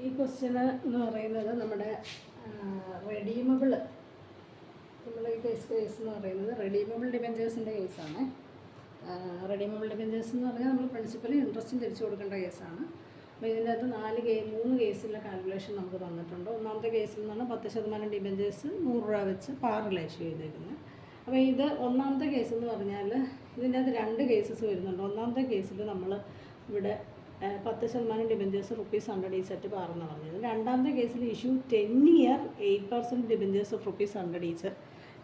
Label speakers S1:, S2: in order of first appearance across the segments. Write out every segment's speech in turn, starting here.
S1: ഈ ക്വസ്റ്റ്യൻ എന്ന് പറയുന്നത് നമ്മുടെ റെഡീമബിൾ, നമ്മൾ ഈ കേസ് എന്ന് പറയുന്നത് റെഡീമബിൾ ഡിബെഞ്ചേഴ്സിൻ്റെ കേസാണ്. റെഡീമബിൾ ഡിബെഞ്ചേഴ്സ് എന്ന് പറഞ്ഞാൽ നമ്മൾ പ്രിൻസിപ്പലി ഇൻട്രസ്റ്റും തിരിച്ചു കൊടുക്കേണ്ട കേസാണ്. അപ്പോൾ ഇതിൻ്റെ അകത്ത് 3 കേസിലെ കാൽക്കുലേഷൻ നമുക്ക് തന്നിട്ടുണ്ട്. ഒന്നാമത്തെ കേസിൽ നിന്നാണ് 10% ഡിബെഞ്ചേഴ്സ് 100 രൂപ വെച്ച് പാറിൽ ഇഷ്യൂ ചെയ്തേക്കുന്നത്. അപ്പോൾ ഇത് ഒന്നാമത്തെ കേസ് എന്ന് പറഞ്ഞാൽ ഇതിൻ്റെ അകത്ത് 2 കേസസ് വരുന്നുണ്ട്. ഒന്നാമത്തെ കേസിൽ നമ്മൾ ഇവിടെ 10% ഡിബെഞ്ചേഴ്സ് ₹100 ഈ സെറ്റ് പാറെന്ന് പറഞ്ഞത്. രണ്ടാമത്തെ കേസിൽ issue 10 year 8% debentures of ₹100 each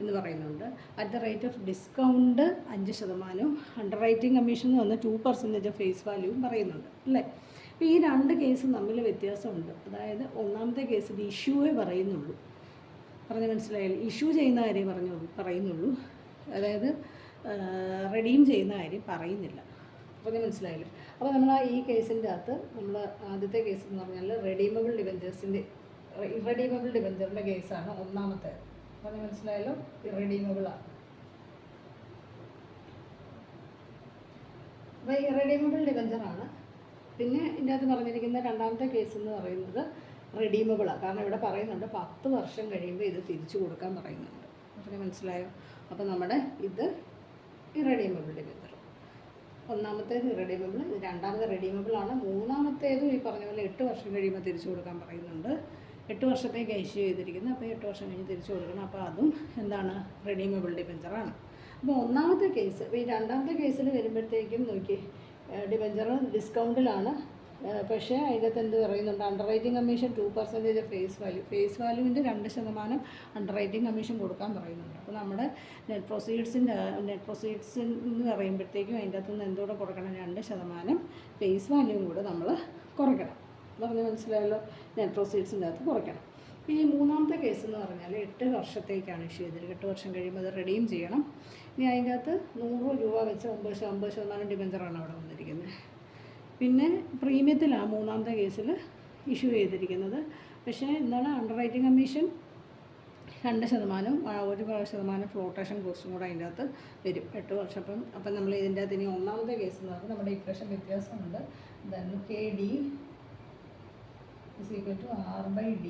S1: എന്ന് പറയുന്നുണ്ട്. At the rate of discount 5%, under writing commission എന്ന് പറഞ്ഞാൽ 2% ഓഫ് ഫേസ് വാല്യൂവും പറയുന്നുണ്ട് അല്ലേ. അപ്പോൾ ഈ 2 കേസും തമ്മിൽ വ്യത്യാസമുണ്ട്. അതായത് ഒന്നാമത്തെ കേസിൽ ഇഷ്യൂവേ പറയുന്നുള്ളൂ, പറഞ്ഞ് മനസ്സിലായാലും ഇഷ്യൂ ചെയ്യുന്ന കാര്യം പറയുന്നുള്ളൂ, അതായത് റെഡീം ചെയ്യുന്ന കാര്യം പറയുന്നില്ല. പറഞ്ഞ് മനസ്സിലായല്ലോ. അപ്പോൾ നമ്മൾ ഈ കേസിൻ്റെ അകത്ത് നമ്മൾ ആദ്യത്തെ കേസ് എന്ന് പറഞ്ഞാൽ ഇറഡീമബിൾ ഡിബെഞ്ചറിൻ്റെ കേസാണ് ഒന്നാമത്തെ. പറഞ്ഞ് മനസ്സിലായല്ലോ, ഇറഡീമബിളാണ്. അപ്പോൾ ഇറഡീമബിൾ ഡിബെഞ്ചറാണ്. പിന്നെ ഇതിൻ്റെ അകത്ത് പറഞ്ഞിരിക്കുന്ന രണ്ടാമത്തെ കേസ് എന്ന് പറയുന്നത് റെഡീമബിളാണ്. കാരണം ഇവിടെ പറയുന്നുണ്ട് 10 വർഷം കഴിയുമ്പോൾ ഇത് തിരിച്ചു കൊടുക്കാൻ പറയുന്നുണ്ട്. പറഞ്ഞ് മനസ്സിലായോ. അപ്പോൾ നമ്മുടെ ഇത് ഇറഡീമബിൾ ഡിബെഞ്ചർ. ഒന്നാമത്തേത് ഇറഡീമബിൾ, രണ്ടാമത്തെ റെഡീമബിളാണ്. മൂന്നാമത്തേതും ഈ പറഞ്ഞ പോലെ 8 വർഷം കഴിയുമ്പോൾ തിരിച്ചു കൊടുക്കാൻ പറയുന്നുണ്ട്. 8 വർഷത്തേക്ക് ഇഷ്യൂ ചെയ്തിരിക്കുന്നത്. അപ്പോൾ 8 വർഷം കഴിഞ്ഞ് തിരിച്ചു കൊടുക്കണം. അപ്പോൾ അതും എന്താണ്, റെഡീമബിൾ ഡിബെഞ്ചറാണ്. അപ്പോൾ ഒന്നാമത്തെ കേസ്, ഈ രണ്ടാമത്തെ കേസിൽ വരുമ്പോഴത്തേക്കും നോക്കി ഡിബെഞ്ചർ ഡിസ്കൗണ്ടിലാണ്. പക്ഷേ അതിനകത്ത് എന്ത് പറയുന്നുണ്ട്, അണ്ടർ റൈറ്റിംഗ് കമ്മീഷൻ 2% ഫേസ് വാല്യൂവിൻ്റെ 2% അണ്ടർ റൈറ്റിംഗ് കമ്മീഷൻ കൊടുക്കാൻ പറയുന്നുണ്ട്. അപ്പോൾ നമ്മുടെ നെറ്റ് പ്രൊസീഡ്സ് എന്ന് പറയുമ്പോഴത്തേക്കും അതിൻ്റെ അകത്തുനിന്ന് എന്തോടെ കൊടുക്കണം, 2% ഫേസ് വാല്യൂവും കൂടെ നമ്മൾ കുറയ്ക്കണം. പറഞ്ഞ് മനസ്സിലായല്ലോ, നെറ്റ് പ്രൊസീഡ്സിൻ്റെ അകത്ത് കുറയ്ക്കണം. ഈ മൂന്നാമത്തെ കേസ് എന്ന് പറഞ്ഞാൽ 8 വർഷത്തേക്കാണ് ഇഷ്യൂ ചെയ്തിരിക്കുന്നത്. 8 വർഷം കഴിയുമ്പോൾ അത് റെഡീം ചെയ്യണം. ഇനി അതിൻ്റെ അകത്ത് 100 രൂപ വെച്ച് 50% ഡിബെഞ്ചറാണ് അവിടെ വന്നിരിക്കുന്നത്. പിന്നെ പ്രീമിയത്തിലാണ് മൂന്നാമത്തെ കേസിൽ ഇഷ്യൂ ചെയ്തിരിക്കുന്നത്. പക്ഷേ എന്താണ്, അണ്ടർ റൈറ്റിംഗ് കമ്മീഷൻ 2%, 1% ഫ്ലോട്ടേഷൻ കോസ്റ്റും കൂടെ അതിൻ്റെ അകത്ത് വരും 8 വർഷം. അപ്പം നമ്മൾ ഇതിൻ്റെ അകത്ത് ഇനി ഒന്നാമത്തെ കേസ് എന്ന് പറഞ്ഞാൽ നമ്മുടെ ഇക്വേഷൻ വ്യത്യാസമുണ്ട്. KD R/D.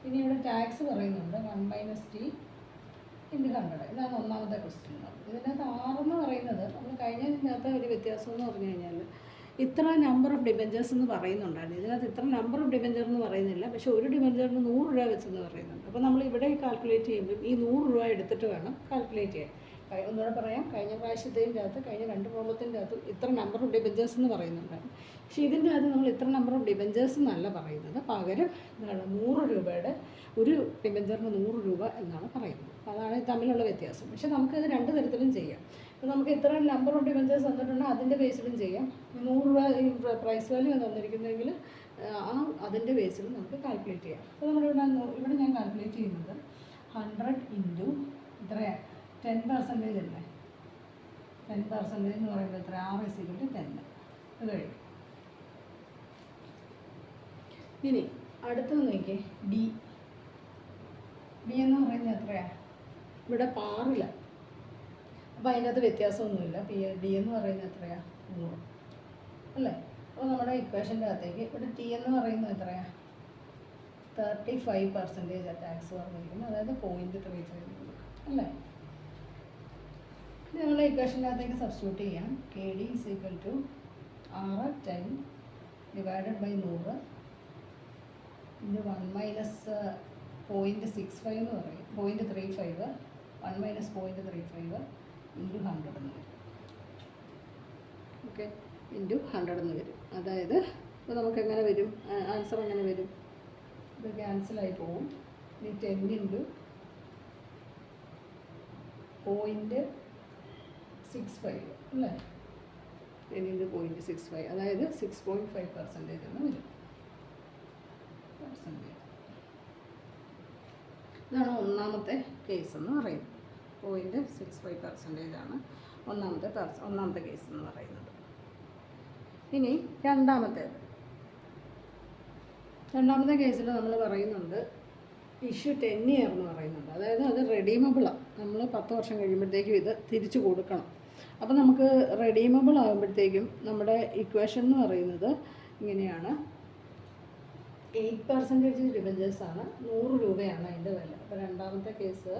S1: പിന്നെ ഇവിടെ ടാക്സ് പറയുന്നുണ്ട് 1 - T × 100. ഇതാണ് ഒന്നാമത്തെ ക്വസ്റ്റ്യൻ. ഇതിനകത്ത് 6 എന്ന് പറയുന്നത് നമ്മൾ കഴിഞ്ഞതിനകത്ത് ഒരു വ്യത്യാസം എന്ന് പറഞ്ഞു കഴിഞ്ഞാൽ ഇത്ര നമ്പർ ഓഫ് ഡിബെഞ്ചേഴ്സ് എന്ന് പറയുന്നുണ്ടായിരുന്നു. ഇതിനകത്ത് ഇത്ര നമ്പർ ഓഫ് ഡിബെഞ്ചർ എന്ന് പറയുന്നില്ല. പക്ഷേ ഒരു ഡിബെഞ്ചറിന് 100 രൂപ വെച്ചെന്ന് പറയുന്നുണ്ട്. അപ്പോൾ നമ്മൾ ഇവിടെ കാൽക്കുലേറ്റ് ചെയ്യുമ്പോൾ ഈ 100 രൂപ എടുത്തിട്ട് വേണം കാൽക്കുലേറ്റ് ചെയ്യാൻ. ഒന്നുകൂടെ പറയാം, കഴിഞ്ഞ പ്രാവശ്യത്തിൻ്റെ അകത്ത് കഴിഞ്ഞ 2 പ്രോബ്ലത്തിൻ്റെ അകത്ത് ഇത്ര നമ്പർ ഓഫ് ഡിബെഞ്ചേഴ്സ് എന്ന് പറയുന്നുണ്ടായിരുന്നു. പക്ഷേ ഇതിൻ്റെ അകത്ത് നമ്മൾ ഇത്ര നമ്പർ ഓഫ് ഡിബെഞ്ചേഴ്സ് എന്നല്ല പറയുന്നത്. പകരം എന്താണ്, 100 രൂപയുടെ ഒരു ഡിബെഞ്ചറിന് 100 രൂപ എന്നാണ് പറയുന്നത്. അതാണ് തമ്മിലുള്ള വ്യത്യാസം. പക്ഷേ നമുക്കത് 2 തരത്തിലും ചെയ്യാം. അപ്പോൾ നമുക്ക് ഇത്ര നമ്പർ ഓഫ് ഡിബെഞ്ചേഴ്സ് തന്നിട്ടുണ്ടെങ്കിൽ അതിൻ്റെ ബേസിലും ചെയ്യാം. 100 രൂപ ഈ പ്രൈസ് വാല്യൂ തന്നിരിക്കുന്നതെങ്കിൽ അതിൻ്റെ ബേസിലും നമുക്ക് കാൽക്കുലേറ്റ് ചെയ്യാം. അപ്പോൾ ഇവിടെ ഞാൻ കാൽക്കുലേറ്റ് ചെയ്യുന്നത് 100 ഇൻറ്റു ഇത്രയാണ് 10% അല്ലേ. 10% എന്ന് പറയുമ്പോൾ എത്ര, R=10. അത് കഴിയും. ഇനി അടുത്തത് നോക്കിയേ, ഡി എന്ന് പറയുന്നത് എത്രയാണ്, ഇവിടെ പാറില്ല. അപ്പോൾ അതിനകത്ത് വ്യത്യാസമൊന്നുമില്ല. ഡി എന്ന് പറയുന്നത് എത്രയാണ്, 100 അല്ലേ. അപ്പോൾ നമ്മുടെ ഇക്വേഷൻ്റെ അകത്തേക്ക് ഇവിടെ ടി എന്ന് പറയുന്നത് എത്രയാണ്, 35% ടാക്സ് പറഞ്ഞിരിക്കുന്നത്, അതായത് 0.35 അല്ലേ. ഞങ്ങളുടെ ഇക്വേഷൻ്റെ അകത്തേക്ക് സബ്സ്റ്റിറ്റ്യൂട്ട് ചെയ്യാം. KD R10 divided by 100 into 1 - 0.65 എന്ന് പറയും, 0.35, 1 - 0.35 ഇൻറ്റു 100 എന്ന് വരും. ഓക്കെ, ഇൻറ്റു 100 എന്ന് വരും. അതായത് ഇപ്പോൾ നമുക്ക് എങ്ങനെ വരും, ആൻസർ എങ്ങനെ വരും, ഇത് ക്യാൻസലായി പോകും. ഇനി 10 ഇൻറ്റു 0.65 അല്ലേ, 10 ഇൻറ്റു 0.65, അതായത് 6.5% എന്ന് വരും. ഇതാണ് ഒന്നാമത്തെ കേസ് എന്ന് പറയുന്നത്. 0.65% ആണ് ഒന്നാമത്തെ കേസ് എന്ന് പറയുന്നത്. ഇനി രണ്ടാമത്തെ കേസിൽ നമ്മൾ പറയുന്നുണ്ട് ഇഷ്യൂ 10 ഇയർ എന്ന് പറയുന്നുണ്ട്. അതായത് അത് റെഡീമബിളാണ്. നമ്മൾ 10 വർഷം കഴിയുമ്പോഴത്തേക്കും ഇത് തിരിച്ചു കൊടുക്കണം. അപ്പോൾ നമുക്ക് റെഡീമബിൾ ആകുമ്പോഴത്തേക്കും നമ്മുടെ ഇക്വേഷൻ എന്ന് പറയുന്നത് ഇങ്ങനെയാണ്. 8% ഡിബഞ്ചേഴ്സാണ്, 100 രൂപയാണ് അതിൻ്റെ വില. അപ്പോൾ രണ്ടാമത്തെ കേസ്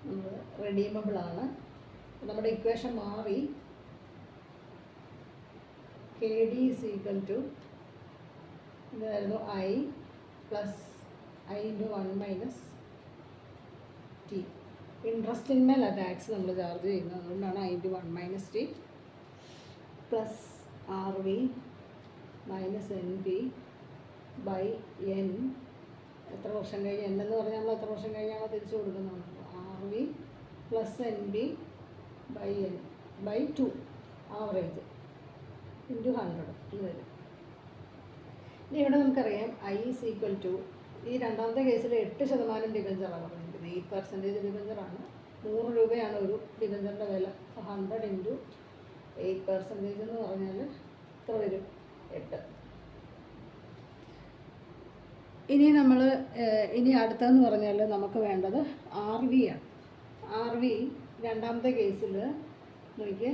S1: നമ്മൾ റെഡീമബിളാണ്. നമ്മുടെ ഇക്വേഷൻ മാറി. K D is equal to ഇതായിരുന്നു I plus I into 1 minus T. ഇൻട്രസ്റ്റിന്മേൽ ടാക്സ് നമ്മൾ ചാർജ് ചെയ്യുന്നത്, അതുകൊണ്ടാണ് I into 1 minus T plus R V minus N P by N. എത്ര വർഷം കഴിഞ്ഞ് എൻ എന്ന് പറഞ്ഞാൽ നമ്മൾ എത്ര വർഷം കഴിഞ്ഞാണോ തിരിച്ചു കൊടുക്കുന്നതാണ്. R V plus N B by N by 2 average into 100 ഇത് വരും. ഇനി ഇവിടെ നമുക്കറിയാം ഐ ഈസ് ഈക്വൽ ടു, ഈ രണ്ടാമത്തെ കേസിൽ 8% ഡിബഞ്ചറാണ് പറഞ്ഞിരിക്കുന്നത്. 8% ഡിബഞ്ചറാണ്, 100 രൂപയാണ് ഒരു ഡിബഞ്ചറിൻ്റെ വില. 100 ഇൻറ്റു 8% എന്ന് പറഞ്ഞാൽ എത്ര വരും? 8. ഇനി അടുത്തതെന്ന് പറഞ്ഞാൽ നമുക്ക് വേണ്ടത് ആർ വി ആണ്. ആർ വി രണ്ടാമത്തെ കേസിൽ നോക്കി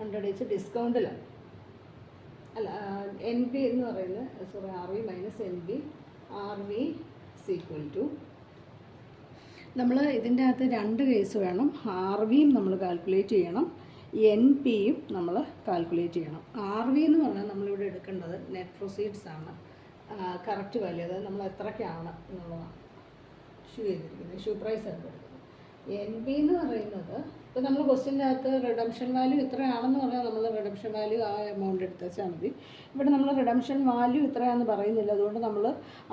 S1: 100 വെച്ച് ഡിസ്കൗണ്ടിലാണ്. അല്ല, എൻ പി എന്ന് പറയുന്നത് R V minus N P. R V equal to, നമ്മൾ ഇതിൻ്റെ അകത്ത് 2 കേസ് വേണം. ആർ വിയും നമ്മൾ കാൽക്കുലേറ്റ് ചെയ്യണം, എൻ പിയും നമ്മൾ കാൽക്കുലേറ്റ് ചെയ്യണം. ആർ വി എന്ന് പറഞ്ഞാൽ നമ്മളിവിടെ എടുക്കേണ്ടത് നെറ്റ് പ്രൊസീഡ്സ് ആണ്, കറക്റ്റ് വാല്യൂ, അതായത് നമ്മൾ എത്രയ്ക്കാണ് എന്നുള്ളതാണ് ഇഷ്യൂ ചെയ്തിരിക്കുന്നത്, ഇഷ്യൂ പ്രൈസ് ആണ് എടുക്കുന്നത്. എൻ പി എന്ന് പറയുന്നത്, ഇപ്പോൾ നമ്മൾ ക്വസ്റ്റ്യൻ്റെ അകത്ത് റിഡംഷൻ വാല്യൂ ഇത്രയാണെന്ന് പറഞ്ഞാൽ നമ്മൾ റിഡംഷൻ വാല്യൂ ആ എമൗണ്ട് എടുത്ത് വെച്ചാൽ മതി. ഇവിടെ നമ്മൾ റിഡംഷൻ വാല്യൂ ഇത്രയാണെന്ന് പറയുന്നില്ല, അതുകൊണ്ട് നമ്മൾ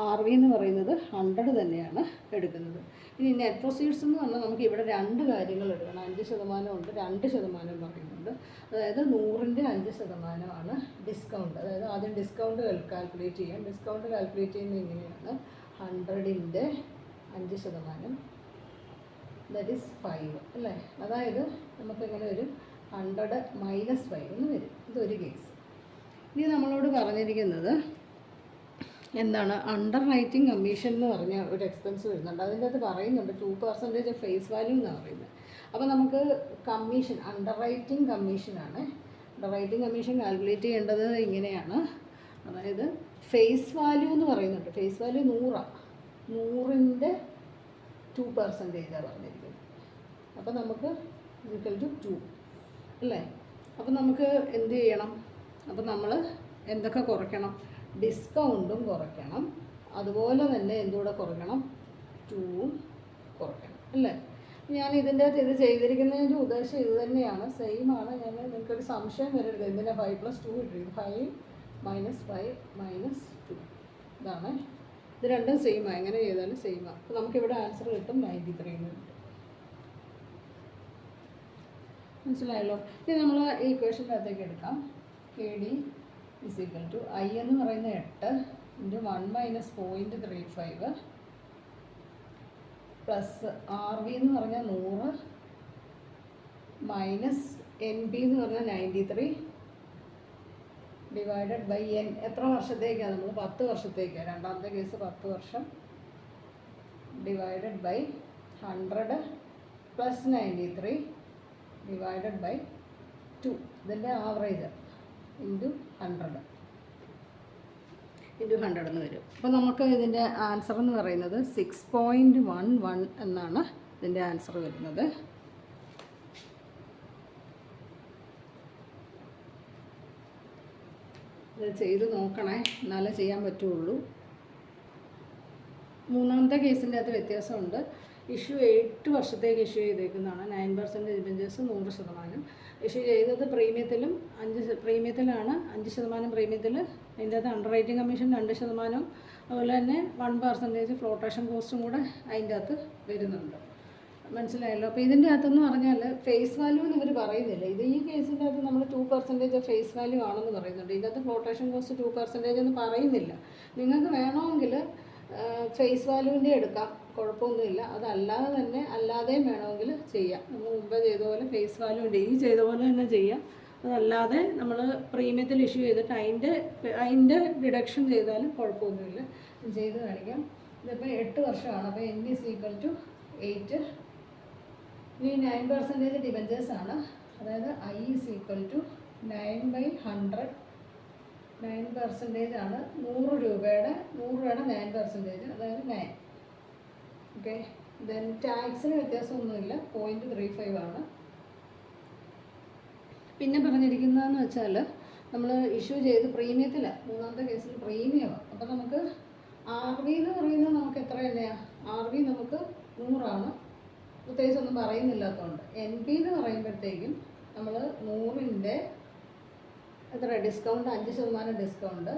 S1: ആർ വി എന്ന് പറയുന്നത് 100 തന്നെയാണ് എടുക്കുന്നത്. ഇനി നെറ്റ് പ്രൊസീഡ്സ് എന്ന് പറഞ്ഞാൽ നമുക്ക് ഇവിടെ 2 കാര്യങ്ങൾ എടുക്കണം. 5% ഉണ്ട്, 2% പറയുന്നുണ്ട്. അതായത് 100ൻ്റെ 5% ഡിസ്കൗണ്ട്. അതായത് ആദ്യം ഡിസ്കൗണ്ട് കാൽക്കുലേറ്റ് ചെയ്യാം. ഡിസ്കൗണ്ട് കാൽക്കുലേറ്റ് ചെയ്യുന്നത് ഇങ്ങനെയാണ്: 100ൻ്റെ 5%, ദാറ്റ് ഈസ് 5 അല്ലേ. അതായത് നമുക്കിങ്ങനെ ഒരു 100 മൈനസ് 5 എന്ന് വരും. ഇതൊരു കേസ്. ഇനി നമ്മളോട് പറഞ്ഞിരിക്കുന്നത് എന്താണ്? അണ്ടർ റൈറ്റിംഗ് കമ്മീഷൻ എന്ന് പറഞ്ഞ ഒരു എക്സ്പെൻസ് വരുന്നുണ്ട്. അതിൻ്റെ അത് പറയുന്നുണ്ട് 2% ഫേസ് വാല്യൂ എന്നാണ് പറയുന്നത്. അപ്പോൾ നമുക്ക് കമ്മീഷൻ, അണ്ടർ റൈറ്റിംഗ് കമ്മീഷനാണ്. അണ്ടർ റൈറ്റിംഗ് കമ്മീഷൻ കാൽക്കുലേറ്റ് ചെയ്യേണ്ടത് ഇങ്ങനെയാണ്. അതായത് ഫേസ് വാല്യൂ എന്ന് പറയുന്നുണ്ട്. ഫേസ് വാല്യൂ 100ആണ്, 100ൻ്റെ 2% പറഞ്ഞിരിക്കുന്നത്. അപ്പോൾ നമുക്ക് ഈക്വൽ ടു 2 അല്ലേ. അപ്പോൾ നമുക്ക് എന്ത് ചെയ്യണം? അപ്പോൾ നമ്മൾ എന്തൊക്കെ കുറയ്ക്കണം? ഡിസ്കൗണ്ടും കുറയ്ക്കണം, അതുപോലെ തന്നെ എന്തുകൂടെ കുറയ്ക്കണം? 2 കുറയ്ക്കണം അല്ലേ. ഞാൻ ഇതിൻ്റെ അകത്ത് ഇത് ചെയ്തിരിക്കുന്നതിൻ്റെ ഉദ്ദേശം ഇത് തന്നെയാണ്, സെയിം ആണ്. ഞാൻ നിങ്ങൾക്കൊരു സംശയം വരരുത് എന്തിനാ 5 + 2 ഇട്ടിരിക്കും. 5 - 5 - 2 ഇതാണ്. ഇത് രണ്ടും സെയിമാണ്, എങ്ങനെ ചെയ്താലും സെയിമാണ്. അപ്പോൾ നമുക്കിവിടെ ആൻസർ കിട്ടും 93 എന്ന് കിട്ടും. മനസ്സിലായല്ലോ. ഇനി നമ്മൾ ഈ ഇക്വേഷൻ്റെ അകത്തേക്ക് എടുക്കാം. K D is equal to I എന്ന് പറയുന്ന 8 into 1 minus 0.35 plus R V എന്ന് പറഞ്ഞാൽ 100 മൈനസ് എൻ ബി എന്ന് പറഞ്ഞാൽ 93 ഡിവൈഡഡ് ബൈ എൻ. എത്ര വർഷത്തേക്കാണ്? നമ്മൾ 10 വർഷത്തേക്കാണ്. രണ്ടാമത്തെ കേസ് 10 വർഷം divided by 100 plus 93 divided by 2. ഇതിൻ്റെ ആവറേജ് ഇൻറ്റു 100 എന്ന് വരും. അപ്പോൾ നമുക്ക് ഇതിൻ്റെ ആൻസർ എന്ന് പറയുന്നത് 6.11 എന്നാണ് ഇതിൻ്റെ ആൻസർ വരുന്നത്. ഇത് ചെയ്ത് നോക്കണേ, എന്നാലേ ചെയ്യാൻ പറ്റുള്ളൂ. മൂന്നാമത്തെ കേസിൻ്റെ അകത്ത് വ്യത്യാസമുണ്ട്. ഇഷ്യൂ 8 വർഷത്തേക്ക് ഇഷ്യൂ ചെയ്തേക്കുന്നതാണ്. 9% ഡിബഞ്ചേഴ്സ് 100%. ഇഷ്യൂ ചെയ്തത് പ്രീമിയത്തിലാണ്. 5% പ്രീമിയത്തിൽ. അതിൻ്റെ അകത്ത് അണ്ടർ റൈറ്റിംഗ് കമ്മീഷൻ 2%, അതുപോലെ തന്നെ 1% ഫ്ലോട്ടേഷൻ കോസ്റ്റും കൂടെ അതിൻ്റെ അകത്ത് വരുന്നുണ്ട്. മനസ്സിലായല്ലോ. അപ്പോൾ ഇതിൻ്റെ അകത്തെന്ന് പറഞ്ഞാൽ ഫേസ് വാല്യൂ എന്ന് ഇവർ പറയുന്നില്ല. ഇത് ഈ കേസിൻ്റെ അകത്ത് നമ്മൾ 2% ഫേസ് വാല്യൂ ആണെന്ന് പറയുന്നുണ്ട്. ഇതിൻ്റെ അകത്ത് ഫ്ലോട്ടേഷൻ കോസ്റ്റ് 2% എന്ന് പറയുന്നില്ല. നിങ്ങൾക്ക് വേണമെങ്കിൽ ഫേസ് വാല്യൂവിൻ്റെ എടുക്കാം, കുഴപ്പമൊന്നുമില്ല. അതല്ലാതെ തന്നെ അല്ലാതെയും വേണമെങ്കിൽ ചെയ്യാം. നമ്മൾ മുമ്പ് ചെയ്ത പോലെ ഫേസ് വാല്യൂവിൻ്റെ ഈ ചെയ്ത പോലെ തന്നെ ചെയ്യാം. അതല്ലാതെ നമ്മൾ പ്രീമിയത്തിൽ ഇഷ്യൂ ചെയ്തിട്ട് അതിൻ്റെ ഡിഡക്ഷൻ ചെയ്താലും കുഴപ്പമൊന്നുമില്ല. ചെയ്ത് കാണിക്കാം. ഇതിപ്പോൾ 8 വർഷമാണ്. അപ്പോൾ എൻ ഈസ് ഈക്വൽ ടു 8. ഇനി 9% ഡിബഞ്ചേഴ്സാണ്. അതായത് ഐ ഈസ് ഈക്വൽ ടു 9/100 9% ആണ്. 100 രൂപയുടെ 9%, അതായത് 9. ഓക്കെ. ദെൻ ടാക്സിന് വ്യത്യാസമൊന്നുമില്ല, 0.35 ആണ്. പിന്നെ പറഞ്ഞിരിക്കുന്നതെന്ന് വെച്ചാൽ നമ്മൾ ഇഷ്യൂ ചെയ്ത് പ്രീമിയത്തില്ല, മൂന്നാമത്തെ കേസിൽ പ്രീമിയമാണ്. അപ്പോൾ നമുക്ക് RV എന്ന് പറയുന്നത് നമുക്ക് എത്ര തന്നെയാണ്? RV നമുക്ക് 100 പ്രത്യേകിച്ച് ഒന്നും പറയുന്നില്ലാത്തതുകൊണ്ട്. NP എന്ന് പറയുമ്പോഴത്തേക്കും നമ്മൾ 100ൻ്റെ എത്ര ഡിസ്കൗണ്ട്? 5% ഡിസ്കൗണ്ട്.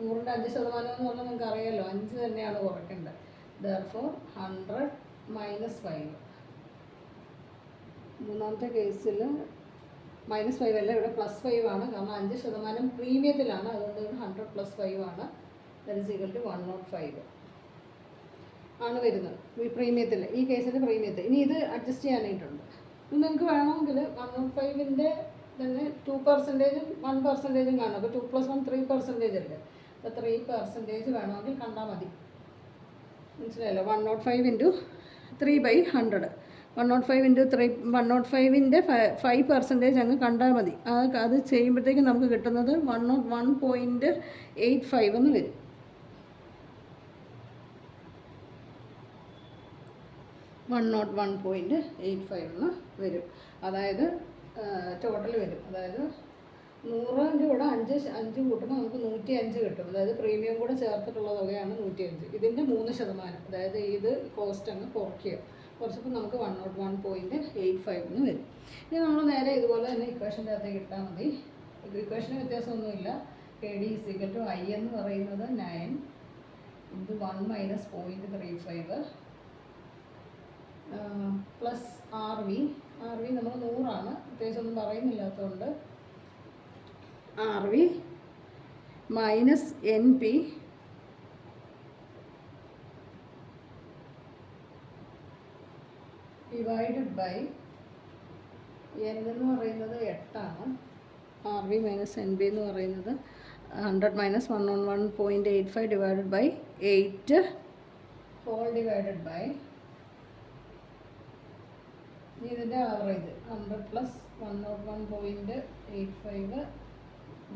S1: 100ൻ്റെ 5% എന്ന് പറഞ്ഞാൽ നിങ്ങൾക്ക് അറിയാമല്ലോ, 5 തന്നെയാണ് കുറയ്ക്കേണ്ടത്. ദെർഫോർ 100 - 5. മൂന്നാമത്തെ കേസിൽ -5 അല്ല, ഇവിടെ +5 ആണ്. കാരണം 5% പ്രീമിയത്തിലാണ്, അതുകൊണ്ട് 100 + 5 ആണ്. ദാറ്റ് ഈസ് ഈക്വൽ ടു 105 ആണ് വരുന്നത് ഈ പ്രീമിയത്തിൽ. ഈ കേസിൻ്റെ പ്രീമിയത്തിൽ ഇനി ഇത് അഡ്ജസ്റ്റ് ചെയ്യാനായിട്ടുണ്ട്. നിങ്ങൾക്ക് വേണമെങ്കിൽ 105ൻ്റെ തന്നെ 2%, 1% കാണും. അപ്പോൾ 2 + 1 3% അല്ലേ? അപ്പോൾ 3% വേണമെങ്കിൽ കണ്ടാൽ മതി. മനസ്സിലായല്ലോ? 105 × 3/100. 105 × 3 105ൻ്റെ 5% അങ്ങ് കണ്ടാൽ മതി. അത് ചെയ്യുമ്പോഴത്തേക്കും നമുക്ക് കിട്ടുന്നത് 101.85 എന്ന് വരും. 101.85 എന്ന് വരും. അതായത് ടോട്ടൽ വരും. അതായത് 100ൻ്റെ കൂടെ 5 കൂട്ടുമ്പോൾ നമുക്ക് 105 കിട്ടും. അതായത് പ്രീമിയം കൂടെ ചേർത്തിട്ടുള്ള തുകയാണ് 105. ഇതിൻ്റെ 3%, അതായത് ഇത് കോസ്റ്റ് അങ്ങ് കുറച്ചപ്പോൾ നമുക്ക് 101.85 എന്ന് വരും. ഇനി നമ്മൾ നേരെ ഇതുപോലെ തന്നെ ഇക്വേഷൻ്റെ അകത്തേക്ക് ഇട്ടാൽ മതി. ഇക്വേഷന് വ്യത്യാസമൊന്നുമില്ല. KD = I എന്ന് പറയുന്നത് 9 × 1 - 0.35 പ്ലസ് RV നമ്മൾ 100 പ്രത്യേകിച്ച് ഒന്നും പറയുന്നില്ലാത്തതുകൊണ്ട് RV minus NP divided by N എന്ന് പറയുന്നത് 8 RV മൈനസ് NP എന്ന് പറയുന്നത് 100 - 101.85 divided by 8 whole divided by ഇതിൻ്റെ ആവറേജ് 100 + 101.85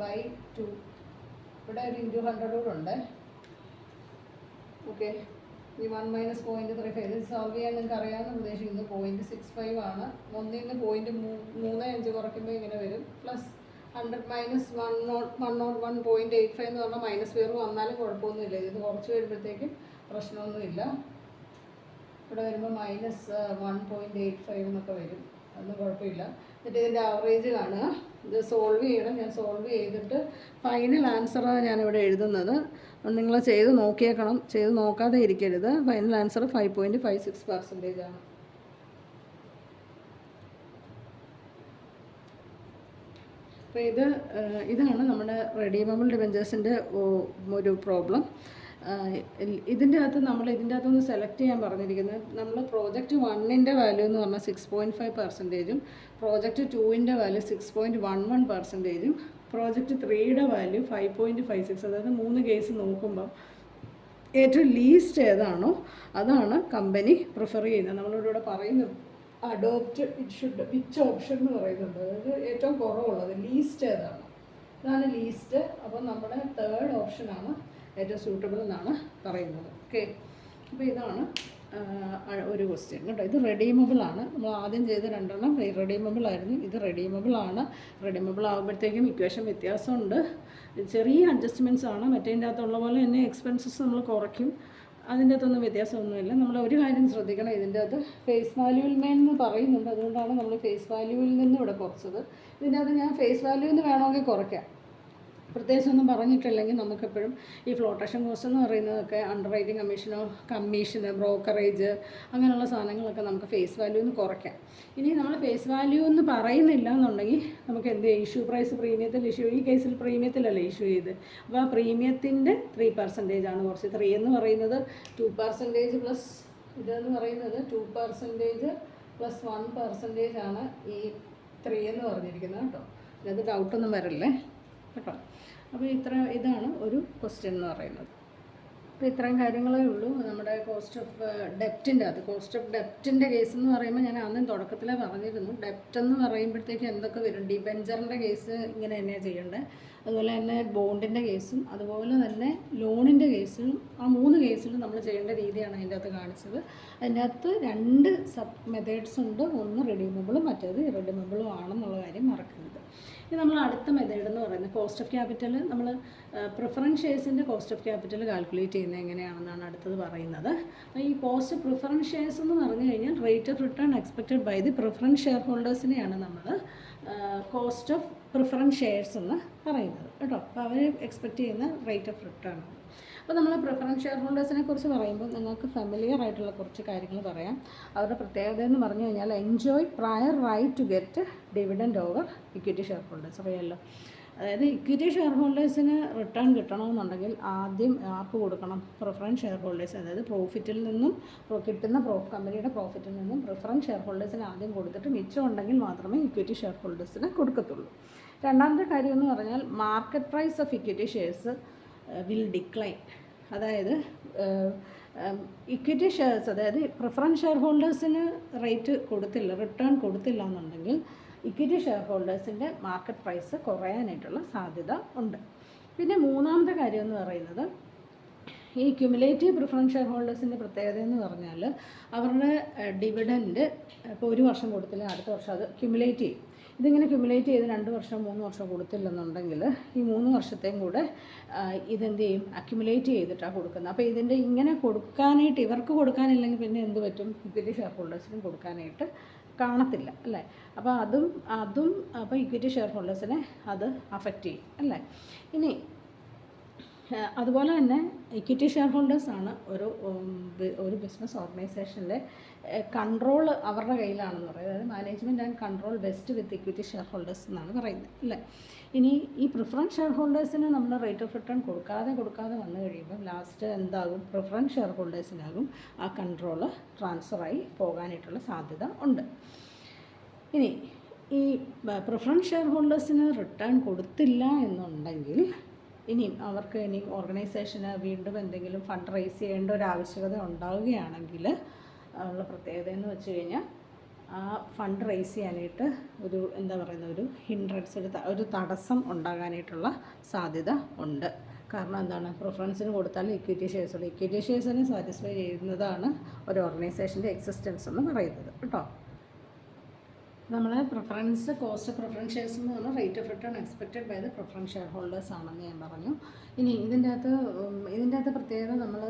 S1: ബൈ 2. ഇവിടെ ഒരു × 100 കൂടെ ഉണ്ട്. ഓക്കെ. ഈ 1 - 0.35 ഇത് സോൾവ് ചെയ്യാൻ നിങ്ങൾക്ക് അറിയാമെന്ന് ഉദ്ദേശിക്കുന്നത് 0.65 ആണ്. 1ൽ നിന്ന് 0.35 കുറയ്ക്കുമ്പോൾ ഇങ്ങനെ വരും. പ്ലസ് 100 - 101.85 എന്ന് പറഞ്ഞാൽ -0 വന്നാലും കുഴപ്പമൊന്നുമില്ല. ഇത് കുറച്ച് വരുമ്പോഴത്തേക്കും പ്രശ്നമൊന്നുമില്ല. ഇവിടെ വരുമ്പോൾ -1.85 എന്നൊക്കെ വരും. അതൊന്നും കുഴപ്പമില്ല. എന്നിട്ട് ഇതിൻ്റെ ആവറേജ് കാണുക. ഇത് സോൾവ് ചെയ്യണം. ഞാൻ സോൾവ് ചെയ്തിട്ട് ഫൈനൽ ആൻസറാണ് ഞാനിവിടെ എഴുതുന്നത്. നിങ്ങൾ ചെയ്ത് നോക്കിയേക്കണം, ചെയ്ത് നോക്കാതെ ഇരിക്കരുത്. ഫൈനൽ ആൻസർ 5.56% ആണ്. അപ്പോൾ ഇതാണ് നമ്മുടെ റെഡീമബിൾ ഡിബെഞ്ചേഴ്സിൻ്റെ ഒരു പ്രോബ്ലം. ഇതിൻ്റെ അകത്തുനിന്ന് സെലക്ട് ചെയ്യാൻ പറഞ്ഞിരിക്കുന്നത് നമ്മൾ പ്രോജക്റ്റ് 1ൻ്റെ വാല്യൂ എന്ന് പറഞ്ഞാൽ 6.5%, പ്രോജക്റ്റ് 2ൻ്റെ വാല്യൂ 6.11%, പ്രോജക്റ്റ് 3യുടെ വാല്യൂ 5.56. അതായത് 3 കേസ് നോക്കുമ്പം ഏറ്റവും ലീസ്റ്റ് ഏതാണോ അതാണ് കമ്പനി പ്രിഫർ ചെയ്യുന്നത്. നമ്മളിവിടെ പറയുന്നത് അഡോപ്റ്റ് വിച്ച് ഓപ്ഷൻ എന്ന് പറയുന്നുണ്ട്. അതായത് ഏറ്റവും കുറവുള്ളത് ലീസ്റ്റ് ഏതാണ്, ഇതാണ് ലീസ്റ്റ്. അപ്പോൾ നമ്മുടെ 3rd ഓപ്ഷനാണ് ഏറ്റവും സൂട്ടബിൾ എന്നാണ് പറയുന്നത്. ഓക്കെ. അപ്പോൾ ഇതാണ് ഒരു ക്വസ്റ്റ്യൻ കേട്ടോ. ഇത് റെഡീമബിളാണ്. നമ്മൾ ആദ്യം ചെയ്ത 2 റെഡീമബിൾ ആയിരുന്നു. ഇത് റെഡീമബിളാണ്. റെഡീമബിൾ ആകുമ്പോഴത്തേക്കും ഇക്വേഷൻ വ്യത്യാസമുണ്ട്, ചെറിയ അഡ്ജസ്റ്റ്മെൻറ്റ്സ് ആണ്. മറ്റേതിൻ്റെ അകത്തുള്ള പോലെ തന്നെ എക്സ്പെൻസസ് നമ്മൾ കുറയ്ക്കും. അതിൻ്റെ അകത്തൊന്നും വ്യത്യാസമൊന്നുമില്ല. നമ്മൾ ഒരു കാര്യം ശ്രദ്ധിക്കണം, ഇതിൻ്റെ അകത്ത് ഫേസ് വാല്യൂവിൽ മേലെന്ന് പറയുന്നുണ്ട്. അതുകൊണ്ടാണ് നമ്മൾ ഫേസ് വാല്യൂവിൽ നിന്ന് ഇവിടെ കുറച്ചത്. ഇതിൻ്റെ അകത്ത് ഞാൻ ഫേസ് വാല്യൂവിൽ നിന്ന് വേണമെങ്കിൽ കുറയ്ക്കാം. പ്രത്യേകിച്ചൊന്നും പറഞ്ഞിട്ടില്ലെങ്കിൽ നമുക്കെപ്പോഴും ഈ ഫ്ലോട്ടേഷൻ കോസ്റ്റ് എന്ന് പറയുന്നതൊക്കെ അണ്ടർ റൈറ്റിംഗ് കമ്മീഷന് ബ്രോക്കറേജ് അങ്ങനെയുള്ള സാധനങ്ങളൊക്കെ നമുക്ക് ഫേസ് വാല്യൂന്ന് കുറയ്ക്കാം. ഇനി നമ്മൾ ഫേസ് വാല്യൂ എന്ന് പറയുന്നില്ല എന്നുണ്ടെങ്കിൽ നമുക്ക് എന്ത് ചെയ്യാം, ഇഷ്യൂ പ്രൈസ് പ്രീമിയത്തിൽ ഈ കേസിൽ പ്രീമിയത്തിലല്ലേ ഇഷ്യൂ ചെയ്ത്. അപ്പോൾ ആ പ്രീമിയത്തിൻ്റെ 3% ആണ് കുറച്ച്. 3 എന്ന് പറയുന്നത് 2% പ്ലസ് ഇതെന്ന് പറയുന്നത് 2% പ്ലസ് 1% ആണ് ഈ 3 എന്ന് പറഞ്ഞിരിക്കുന്നത് കേട്ടോ. അത് ഡൗട്ടൊന്നും വരില്ലേ കേട്ടോ. അപ്പോൾ ഇതാണ് ഒരു ക്വസ്റ്റ്യൻ എന്ന് പറയുന്നത്. അപ്പോൾ ഇത്രയും കാര്യങ്ങളേ ഉള്ളൂ നമ്മുടെ കോസ്റ്റ് ഓഫ് ഡെപ്റ്റിൻ്റെ അത്. കോസ്റ്റ് ഓഫ് ഡെപ്റ്റിൻ്റെ കേസ് എന്ന് പറയുമ്പോൾ ഞാൻ അന്നും തുടക്കത്തിലേ പറഞ്ഞിരുന്നു, ഡെപ്റ്റ് എന്ന് പറയുമ്പോഴത്തേക്ക് എന്തൊക്കെ വരും. ഡിബെഞ്ചറിൻ്റെ കേസ് ഇങ്ങനെ തന്നെയാണ് ചെയ്യേണ്ടത്, അതുപോലെ തന്നെ ബോണ്ടിൻ്റെ കേസും അതുപോലെ തന്നെ ലോണിൻ്റെ കേസും. ആ 3 കേസിലും നമ്മൾ ചെയ്യേണ്ട രീതിയാണ് അതിൻ്റെ അകത്ത് കാണിച്ചത്. അതിൻ്റെ അകത്ത് 2 സബ് മെത്തേഡ്സ് ഉണ്ട്, ഒന്ന് റിഡീമബിളും മറ്റേത് ഇറഡീമബിളും ആണെന്നുള്ള കാര്യം മറക്കരുത്. ഇനി നമ്മൾ അടുത്ത മെത്തേഡ് എന്ന് പറയുന്നത് കോസ്റ്റ് ഓഫ് ക്യാപിറ്റൽ. നമ്മൾ പ്രിഫറൻസ് ഷെയർസിൻ്റെ കോസ്റ്റ് ഓഫ് ക്യാപിറ്റൽ കാൽക്കുലേറ്റ് ചെയ്യുന്നത് എങ്ങനെയാണെന്നാണ് അടുത്തത് പറയുന്നത്. ഈ കോസ്റ്റ് ഓഫ് പ്രിഫറൻസ് ഷെയർസ് എന്ന് പറഞ്ഞു കഴിഞ്ഞാൽ rate of return expected by the preference share ഹോൾഡേഴ്സിനെയാണ് നമ്മൾ കോസ്റ്റ് ഓഫ് പ്രിഫറൻസ് ഷെയർസ് എന്ന് പറയുന്നത് കേട്ടോ. അപ്പോൾ അവർ എക്സ്പെക്റ്റ് ചെയ്യുന്ന റേറ്റ് ഓഫ് റിട്ടേൺ. അപ്പോൾ നമ്മൾ പ്രിഫറൻസ് ഷെയർ ഹോൾഡേഴ്സിനെ കുറിച്ച് പറയുമ്പോൾ നിങ്ങൾക്ക് ഫെമിലിയർ ആയിട്ടുള്ള കുറച്ച് കാര്യങ്ങൾ പറയാം. അവരുടെ പ്രത്യേകത എന്ന് പറഞ്ഞു കഴിഞ്ഞാൽ enjoy prior right to get dividend over equity share holders. അറിയാമല്ലോ, അതായത് ഇക്വിറ്റി ഷെയർ ഹോൾഡേഴ്സിന് റിട്ടേൺ കിട്ടണമെന്നുണ്ടെങ്കിൽ ആദ്യം ആർക്ക് കൊടുക്കണം? Preference share holders. അതായത് പ്രോഫിറ്റിൽ നിന്നും കിട്ടുന്ന കമ്പനിയുടെ പ്രോഫിറ്റിൽ നിന്നും പ്രിഫറൻസ് ഷെയർ ഹോൾഡേഴ്സിന് ആദ്യം കൊടുത്തിട്ട് മിച്ചം ഉണ്ടെങ്കിൽ മാത്രമേ ഇക്വിറ്റി ഷെയർ ഹോൾഡേഴ്സിന് കൊടുക്കത്തുള്ളൂ. രണ്ടാമത്തെ കാര്യം എന്ന് പറഞ്ഞാൽ market price of equity shares will decline. അതായത് ഇക്വിറ്റി ഷെയർസ്, അതായത് പ്രിഫറൻസ് ഷെയർ ഹോൾഡേഴ്സിന് റേറ്റ് കൊടുത്തില്ല, റിട്ടേൺ കൊടുത്തില്ല എന്നുണ്ടെങ്കിൽ ഇക്വിറ്റി ഷെയർ ഹോൾഡേഴ്സിൻ്റെ മാർക്കറ്റ് പ്രൈസ് കുറയാനായിട്ടുള്ള സാധ്യത ഉണ്ട്. പിന്നെ മൂന്നാമത്തെ കാര്യം എന്ന് പറയുന്നത് ഈ ക്യുമുലേറ്റീവ് പ്രിഫറൻസ് ഷെയർ ഹോൾഡേഴ്സിൻ്റെ പ്രത്യേകത എന്ന് പറഞ്ഞാൽ അവരുടെ ഡിവിഡൻഡ് ഇപ്പോൾ 1 വർഷം കൊടുത്തില്ല, അടുത്ത വർഷം അത് ക്യുമുലേറ്റ് ചെയ്യും. ഇതിങ്ങനെ ക്യുമുലേറ്റ് ചെയ്ത് 2 വർഷം 3 വർഷം കൊടുത്തില്ലെന്നുണ്ടെങ്കിൽ ഈ 3 വർഷത്തെയും കൂടെ ഇതെന്ത് ചെയ്യും? അക്യുമുലേറ്റ് ചെയ്തിട്ടാണ് കൊടുക്കുന്നത്. അപ്പോൾ ഇതിൻ്റെ ഇങ്ങനെ കൊടുക്കാനായിട്ട് ഇവർക്ക് കൊടുക്കാനില്ലെങ്കിൽ പിന്നെ എന്ത് പറ്റും? ഇക്വിറ്റി ഷെയർ ഹോൾഡേഴ്സിനും കൊടുക്കാനായിട്ട് കാണത്തില്ല അല്ലേ. അപ്പോൾ അതും അപ്പോൾ ഇക്വിറ്റി ഷെയർ ഹോൾഡേഴ്സിനെ അത് അഫക്റ്റ് ചെയ്യും അല്ലേ. ഇനി അതുപോലെ തന്നെ ഇക്വിറ്റി ഷെയർ ഹോൾഡേഴ്സാണ് ഒരു ബിസിനസ് ഓർഗനൈസേഷൻ്റെ കൺട്രോൾ അവരുടെ കയ്യിലാണെന്ന് പറയുന്നത്. അതായത് management and control best with equity share holders എന്നാണ് പറയുന്നത് അല്ലേ. ഇനി ഈ പ്രിഫറൻസ് ഷെയർ ഹോൾഡേഴ്സിന് നമ്മൾ റേറ്റ് ഓഫ് റിട്ടേൺ കൊടുക്കാതെ വന്നു കഴിയുമ്പോൾ ലാസ്റ്റ് എന്താകും? പ്രിഫറൻസ് ഷെയർ ഹോൾഡേഴ്സിനാകും ആ കൺട്രോൾ ട്രാൻസ്ഫറായി പോകാനായിട്ടുള്ള സാധ്യത ഉണ്ട്. ഇനി ഈ പ്രിഫറൻസ് ഷെയർ ഹോൾഡേഴ്സിന് റിട്ടേൺ കൊടുത്തില്ല എന്നുണ്ടെങ്കിൽ അവർക്ക് ഓർഗനൈസേഷന് വീണ്ടും എന്തെങ്കിലും ഫണ്ട് റൈസ് ചെയ്യേണ്ട ഒരു ആവശ്യകത ഉണ്ടാവുകയാണെങ്കിൽ ഉള്ള പ്രത്യേകത എന്ന് വെച്ച് കഴിഞ്ഞാൽ ആ ഫണ്ട് റൈസ് ചെയ്യാനായിട്ട് ഒരു ഹിൻഡ്രൻസ്, ഒരു തടസ്സം ഉണ്ടാകാനായിട്ടുള്ള സാധ്യത ഉണ്ട്. കാരണം എന്താണ്? പ്രിഫറൻസിന് കൊടുത്താൽ ഇക്വിറ്റി ഷെയർസിനെ സാറ്റിസ്ഫൈ ചെയ്യുന്നതാണ് ഒരു ഓർഗനൈസേഷൻ്റെ എക്സിസ്റ്റൻസ് എന്ന് പറയുന്നത് കേട്ടോ. നമ്മൾ കോസ്റ്റ് ഓഫ് പ്രിഫറൻസ് ഷെയർസ് എന്ന് പറഞ്ഞാൽ rate of return expected by the preference share holders ആണെന്ന് ഞാൻ പറഞ്ഞു. ഇനി ഇതിൻ്റെ അകത്ത് പ്രത്യേകത നമ്മൾ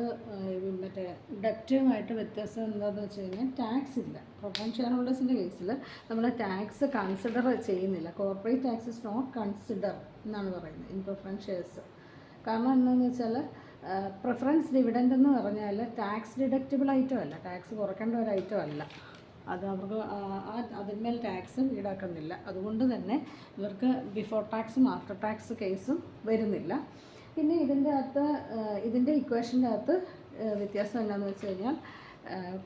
S1: മറ്റേ ഡെപ്റ്റുമായിട്ട് വ്യത്യാസം എന്താണെന്ന് വെച്ച് കഴിഞ്ഞാൽ ടാക്സ് ഇല്ല. പ്രിഫറൻസ് ഷെയർ ഹോൾഡേഴ്സിൻ്റെ കേസിൽ നമ്മൾ ടാക്സ് കൺസിഡർ ചെയ്യുന്നില്ല. Corporate tax is not consider എന്നാണ് പറയുന്നത് ഇൻ പ്രിഫറൻസ് ഷെയർസ്. കാരണം എന്താണെന്ന് വെച്ചാൽ പ്രിഫറൻസ് ഡിവിഡൻഡ് എന്ന് പറഞ്ഞാൽ ടാക്സ് ഡിഡക്റ്റബിൾ ഐറ്റം അല്ല, ടാക്സ് കുറയ്ക്കേണ്ട ഒരു ഐറ്റം അല്ല. അത് അവർക്ക് അതിന്മേൽ ടാക്സ് ഈടാക്കുന്നില്ല. അതുകൊണ്ട് തന്നെ ഇവർക്ക് ബിഫോർ ടാക്സും ആഫ്റ്റർ ടാക്സ് കേസും വരുന്നില്ല. പിന്നെ ഇതിൻ്റെ ഇക്വേഷൻ്റെ അകത്ത് വ്യത്യാസം എന്താണെന്ന് വെച്ച് കഴിഞ്ഞാൽ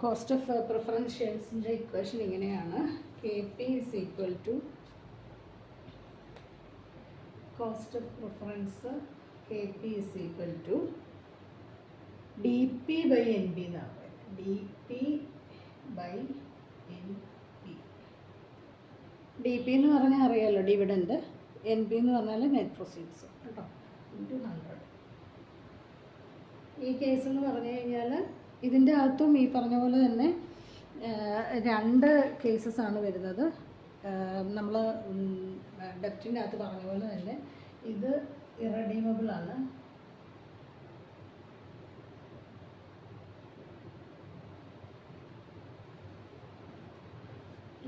S1: കോസ്റ്റ് ഓഫ് പ്രിഫറൻസ് ഷെയർസിൻ്റെ ഇക്വേഷൻ ഇങ്ങനെയാണ്. KP is equal to cost of preference KP is equal to DP by NP എന്നാണ് പറയുന്നത്. DP by DP എന്ന് പറഞ്ഞാൽ അറിയാമല്ലോ, ഡിവിഡൻഡ്. NP എന്ന് പറഞ്ഞാൽ നെറ്റ് പ്രൊസീഡ്സ് കേട്ടോ, ഇൻറ്റു 100. ഈ കേസ് എന്ന് പറഞ്ഞു കഴിഞ്ഞാൽ ഇതിൻ്റെ അകത്തും ഈ പറഞ്ഞ പോലെ തന്നെ 2 കേസസാണ് വരുന്നത്. നമ്മൾ ഡെപ്റ്റിൻ്റെ അകത്ത് പറഞ്ഞ പോലെ തന്നെ ഇത് ഇറഡീമബിളാണ്.